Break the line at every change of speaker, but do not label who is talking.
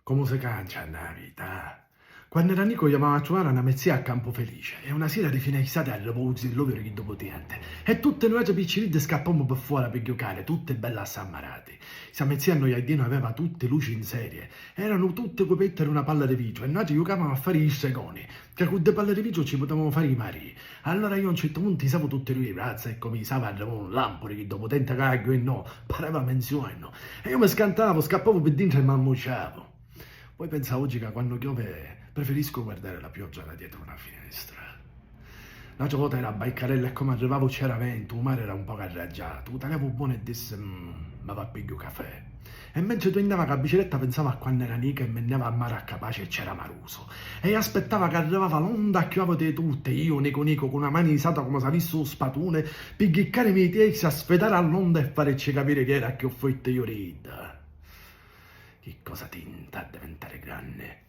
Come si cancia nella vita? Quando era Nico chiamava a trovare una mezzia a Campo Felice e una sera di fine estate arrivò il lovero che dopo niente e tutte noi piccirite scappammo per fuori per giocare, tutte belle assammarate. Sta mezzia a noi a Dino aveva tutte luci in serie, erano tutte coperte in una palla di vitro e noi giocavamo a fare i seconi, che con le palle di vitro ci potevamo fare i mari. Allora io a un certo punto stavo tutte le razze e cominciava a arrivare un lampore che dopo tenta cagio e no, pareva menzione no. E io mi scantavo, scappavo per dentro e mi ammucciavo. Poi pensavo oggi che quando piove preferisco guardare la pioggia da dietro una finestra. L'altra volta era a Baicarella e come arrivavo c'era vento, il mare era un po' carreggiato, tagliavo buono e disse, ma va a piglio caffè. E mentre tu andavi con la bicicletta pensavo a quando era Nica e me andava a mare a capace e c'era Maruso. E aspettava che arrivava l'onda a chiave di tutte, io Nico con una mano isata come se avessi un spatone, per ghiccare i miei tiesi a sfidare all'onda e farci capire che era che ho fatto io rida. Che cosa tinta a diventare grande.